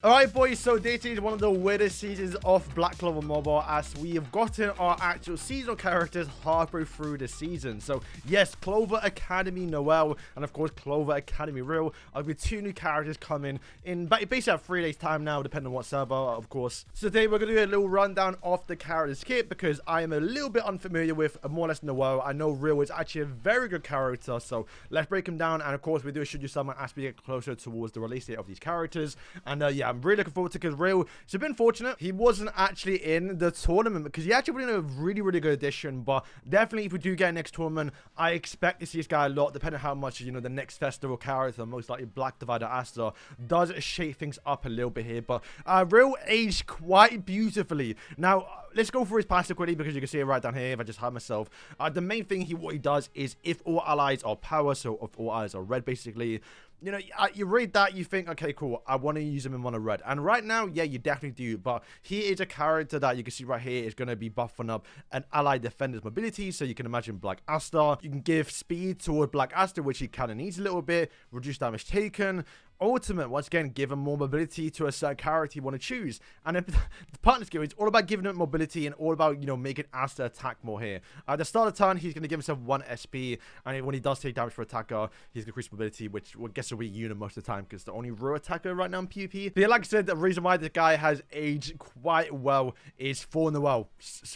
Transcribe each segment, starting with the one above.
Alright boys, so this is one of the weirdest seasons of Black Clover Mobile, as we have gotten our actual seasonal characters halfway through the season. So yes, Clover Academy Noelle and of course Clover Academy Rill are with two new characters coming in basically at 3 days time now, depending on what server of course. So today we're going to do a little rundown of the characters kit, because I am a little bit unfamiliar with more or less Noelle. I know Rill is actually a very good character, so let's break him down. And of course we do should do something as we get closer towards the release date of these characters. And yeah, I'm really looking forward to it, because Rill, it's a bit unfortunate he wasn't actually in the tournament, because he actually put in a really good addition. But definitely if we do get a next tournament, I expect to see this guy a lot, depending on how much, you know, the next festival character, most likely Black Divider Asta, does shake things up a little bit here. But Rill aged quite beautifully. Now let's go through his passive quickly, because you can see it right down here if I just hide myself. The main thing what he does is, if all allies are power, so if all allies are red basically, you know, you read that, you think, okay, cool, I want to use him in mono red. And right now, yeah, you definitely do. But he is a character that you can see right here is going to be buffing up an allied defender's mobility. So you can imagine Black Asta. You can give speed toward Black Asta, which he kind of needs a little bit. Reduce damage taken. Ultimate, once again, give him more mobility to a certain character you want to choose. And then the partner skill is all about giving him mobility and all about, you know, making Asta attack more here. At the start of the turn, he's going to give himself 1 SP, and when he does take damage for attacker, he's going to increase mobility, which I guess will be unit most of the time, because the only real attacker right now in PvP. But yeah, like I said, the reason why this guy has aged quite well is for Noelle.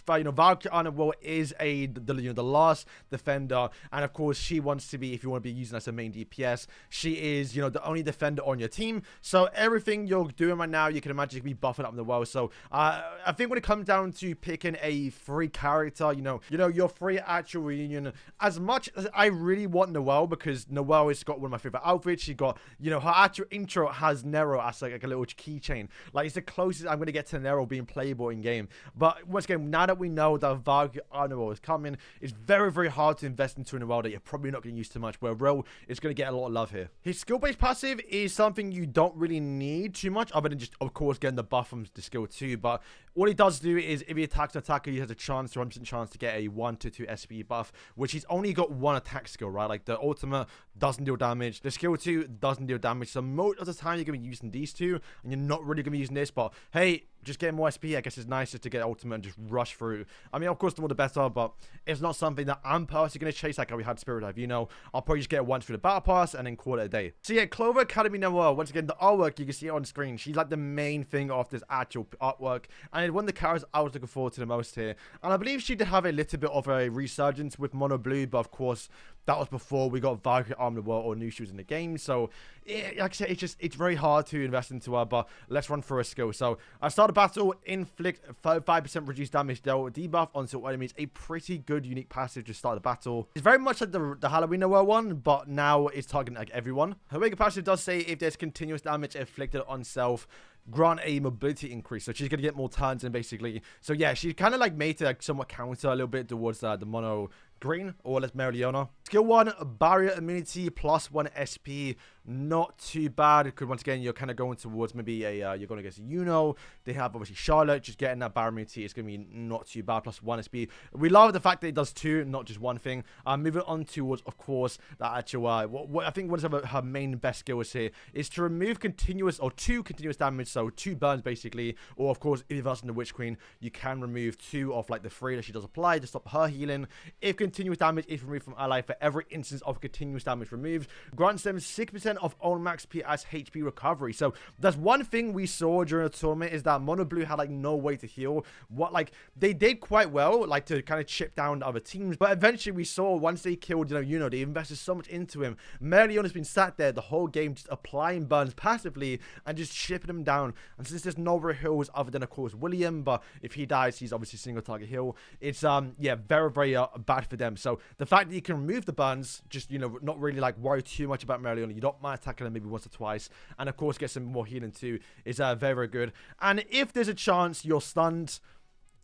You know, Valkyrie Noelle is the last defender, and of course, she wants to be, if you want to be using as a main DPS, she is, you know, the only defender on your team. So everything you're doing right now, you can imagine you can be buffing up Noelle. So I think when it comes down to picking a free character, you know your free actual reunion, as much as I really want Noelle, because Noelle has got one of my favorite outfits. She got, you know, her actual intro has Nero as like a little keychain. Like, it's the closest I'm going to get to Nero being playable in game. But once again, now that we know that Valkyrie Noelle is coming, it's very hard to invest into a Noelle that you're probably not going to use too much, where Rill is going to get a lot of love here. His skill-based passive is something you don't really need too much, other than just, of course, getting the buff from the skill too. But what he does do is, if he attacks an attacker, he has a chance, 100% chance to get a 1 to 2 SP buff, which he's only got 1 attack skill, right? Like, the ultimate doesn't deal damage, the skill 2 doesn't deal damage. So most of the time you're going to be using these two, and you're not really going to be using this. But hey, just getting more SP, I guess it's nicer to get ultimate and just rush through. I mean, of course, the more the better, but it's not something that I'm personally going to chase like how we had Spirit Dive. You know, I'll probably just get it once through the battle pass and then call it a day. So yeah, Clover Academy Noelle, once again, the artwork, you can see it on screen. She's like the main thing of this actual artwork, and it's one of the characters I was looking forward to the most here. And I believe she did have a little bit of a resurgence with Mono Blue, but of course, that was before we got Valkyrie Armored World or new shoes in the game. So yeah, like I said, it's very hard to invest into her. But let's run through a skill. So I start a battle, inflict 5% reduced damage dealt debuff onto all enemies. A pretty good unique passive to start the battle. It's very much like the Halloween Noelle one, but now it's targeting like everyone. Her Mega passive does say, if there's continuous damage inflicted on self, grant a mobility increase. So she's gonna get more turns in basically. So yeah, she's kind of like made to like somewhat counter a little bit towards the mono green, or let's Marileona. Skill 1, barrier immunity plus 1 SP. Not too bad, because once again, you're kind of going towards maybe a you're going against Yuno. They have obviously Charlotte. Just getting that barrier immunity is going to be not too bad, plus 1 SP. We love the fact that it does 2, not just one thing. Moving on towards, of course, that actual what I think one of her main best skills here is to remove continuous, or 2 continuous damage, so 2 burns basically. Or of course, if you're versing the Witch Queen, you can remove 2 of like the 3 that she does apply to stop her healing. If continuous damage is removed from ally, for every instance of continuous damage removed, grants them 6% of own max P as HP recovery. So that's one thing we saw during the tournament, is that Mono Blue had like no way to heal. What, like, they did quite well, like, to kind of chip down the other teams, but eventually we saw once they killed, you know, they invested so much into him. Marileona's been sat there the whole game just applying burns passively and just chipping him down. And since there's no real heals other than of course William, but if he dies, he's obviously single target heal. It's yeah, very bad for them. So the fact that you can remove the burns, just, you know, not really like worry too much about Marileona. You don't mind attacking them maybe once or twice, and of course get some more healing too, is very good. And if there's a chance you're stunned,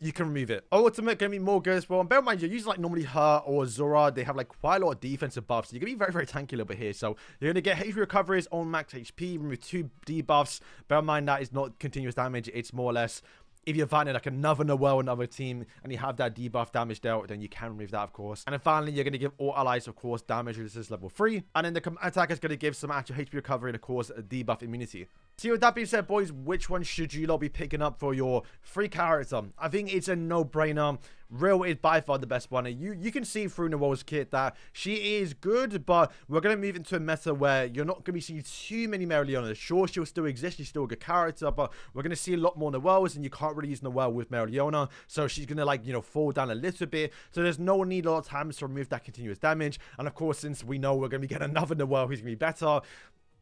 you can remove it. Ultimate gonna be more good as well. And bear in mind, you're using like normally her or Zora. They have like quite a lot of defensive buffs. So you're gonna be very tanky a little bit here. So you're gonna get HP recoveries on max HP, remove 2 debuffs. Bear in mind that is not continuous damage. It's more or less, if you're finding like another Noelle, another team, and you have that debuff damage dealt, then you can remove that, of course. And then finally, you're going to give all allies, of course, damage resistance level 3. And then the attacker is going to give some actual HP recovery and, of course, a debuff immunity. See, with that being said, boys, which one should you lot be picking up for your free character? I think it's a no-brainer. Rill is by far the best one. You can see through Noelle's kit that she is good, but we're going to move into a meta where you're not going to be seeing too many Mereoleonas. Sure, she'll still exist. She's still a good character, but we're going to see a lot more Noelles, and you can't really use Noelle with Mereoleona, so she's going to, like, you know, fall down a little bit. So there's no need a lot of times to remove that continuous damage. And of course, since we know we're going to be getting another Noelle who's going to be better,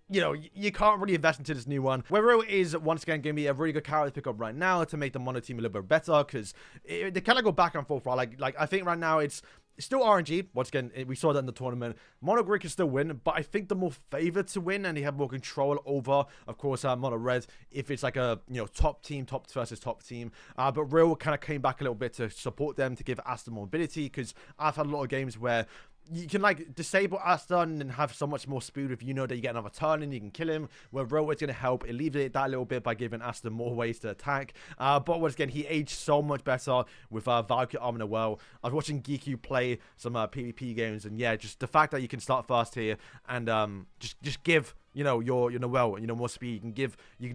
you know, you can't really invest into this new one. Where Rill is, once again, going to be a really good character to pick up right now to make the mono team a little bit better, because they kind of go back and forth, right? Like I think right now it's still RNG. Once again, we saw that in the tournament. Mono Green can still win, but I think the more favored to win, and they have more control over, of course, Mono Red, if it's like a, you know, top team, top versus top team. But Rill kind of came back a little bit to support them, to give Asta more ability, because I've had a lot of games where you can, like, disable Asta and have so much more speed if you know that you get another turn and you can kill him, where Rill is going to help alleviate that a little bit by giving Asta more ways to attack. But once again, he aged so much better with Valkyrie Arm Noelle. I was watching Geeku play some PvP games, and yeah, just the fact that you can start first here and just give, you know, your Noelle, you know, more speed.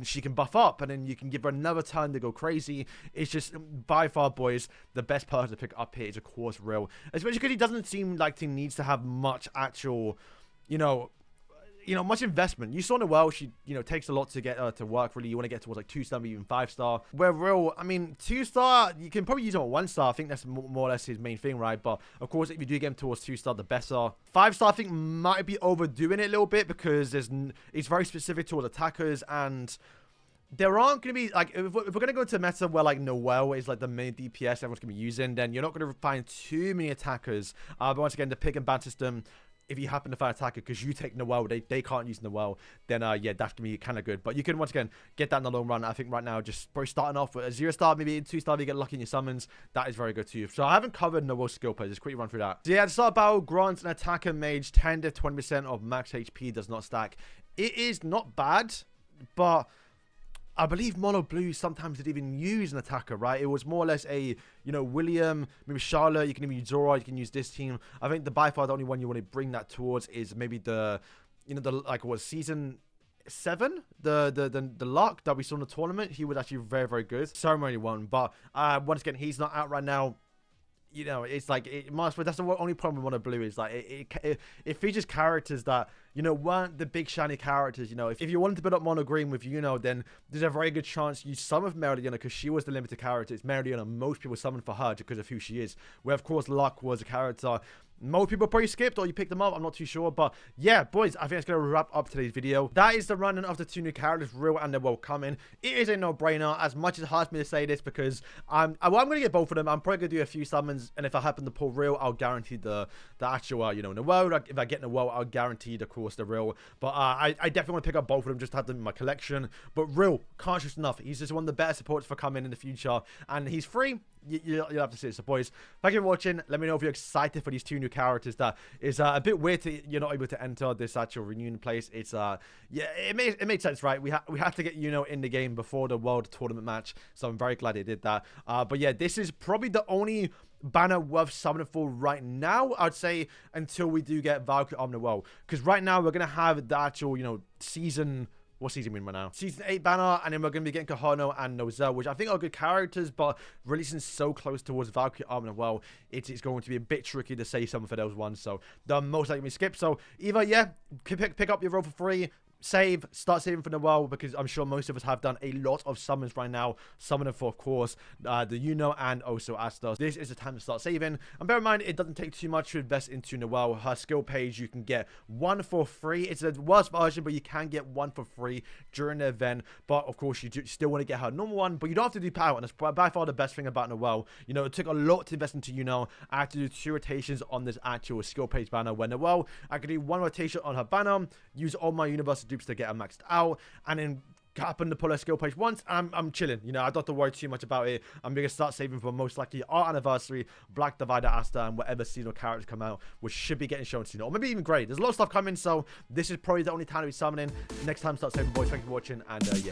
She can buff up, and then you can give her another turn to go crazy. It's just, by far, boys, the best person to pick up here is, of course, Rill. Especially because he doesn't seem like he needs to have much actual, much investment. You saw Noelle, she, takes a lot to get to work, really. You want to get towards, like, 2-star, maybe even 5-star. Where Rill, I mean, 2-star, you can probably use him at 1-star. I think that's more or less his main thing, right? But, of course, if you do get him towards 2-star, the better. 5-star, I think, might be overdoing it a little bit, because it's very specific towards attackers, and there aren't going to be, like, if we're going to go to meta where, like, Noelle is, like, the main DPS everyone's going to be using, then you're not going to find too many attackers. But once again, the pick and ban system, if you happen to find attacker because you take Noelle, they can't use Noelle, then yeah, that's gonna be kind of good. But you can, once again, get that in the long run. I think right now, just probably starting off with a 0-star, maybe 2-star, you get lucky in your summons. That is very good too. So I haven't covered Noelle's skill plays. Just quickly run through that. So yeah, the start battle grants an attacker mage 10 to 20% of max HP, does not stack. It is not bad, but I believe Mono Blue sometimes did even use an attacker, right? It was more or less a, William, maybe Charlotte. You can even use Zora. You can use this team. I think by far the only one you want to bring that towards is maybe the season 7, the luck that we saw in the tournament. He was actually very, very good. Ceremony one, but once again, he's not out right now. It's like, that's the only problem with Mono Blue is, like, it features characters that, weren't the big shiny characters. If you wanted to build up Mono Green with then there's a very good chance you summon Mereoleona, because she was the limited character. It's Mereoleona most people summon for her because of who she is, where of course Luck was a character most people probably skipped, or you picked them up. I'm not too sure. But yeah, boys, I think it's going to wrap up today's video. That is the running of the 2 new characters, Rill and Noelle, coming. It is a no-brainer, as much as it hurts me to say this, because I'm going to get both of them. I'm probably going to do a few summons, and if I happen to pull Rill, I'll guarantee the actual, Noelle. Like, if I get Noelle, I'll guarantee, of course, the Rill. But I definitely want to pick up both of them, just to have them in my collection. But Rill, can't stress enough. He's just one of the better supports for coming in the future, and he's free. You'll have to see it. So, boys, thank you for watching. Let me know if you're excited for these 2 new characters. That is a bit weird you're not able to enter this actual reunion place. It's yeah, it made sense, right? We had to get in the game before the world tournament match, so I'm very glad they did that. But yeah, this is probably the only banner worth summoning for right now, I'd say, until we do get Valkyrie Arm Noelle, because right now we're gonna have the actual season. What season are we in right now? Season 8 banner, and then we're going to be getting Kahano and Noelle, which I think are good characters, but releasing so close towards Valkyrie Arm Noelle, it's going to be a bit tricky to say something for those ones, so they're most likely skip. So either, yeah, pick up your role for free, start saving for Noelle, because I'm sure most of us have done a lot of summons right now. Summoning for, of course, the and also Asta. This is the time to start saving. And bear in mind, it doesn't take too much to invest into Noelle. Her skill page, you can get 1 for free. It's the worst version, but you can get 1 for free during the event. But of course, you still want to get her normal one, but you don't have to do power. And that's by far the best thing about Noelle. It took a lot to invest into I had to do 2 rotations on this actual skill page banner. When Noelle, I could do 1 rotation on her banner, use all my universal dupes to get her maxed out, and then happen to pull her skill page once. I'm chilling. I don't have to worry too much about it. I'm gonna start saving for most likely our anniversary, Black Divider, Asta, and whatever seasonal characters come out, which should be getting shown soon, or maybe even great. There's a lot of stuff coming, so this is probably the only time to be summoning. Next time, start saving, boys. Thank you for watching, and yeah.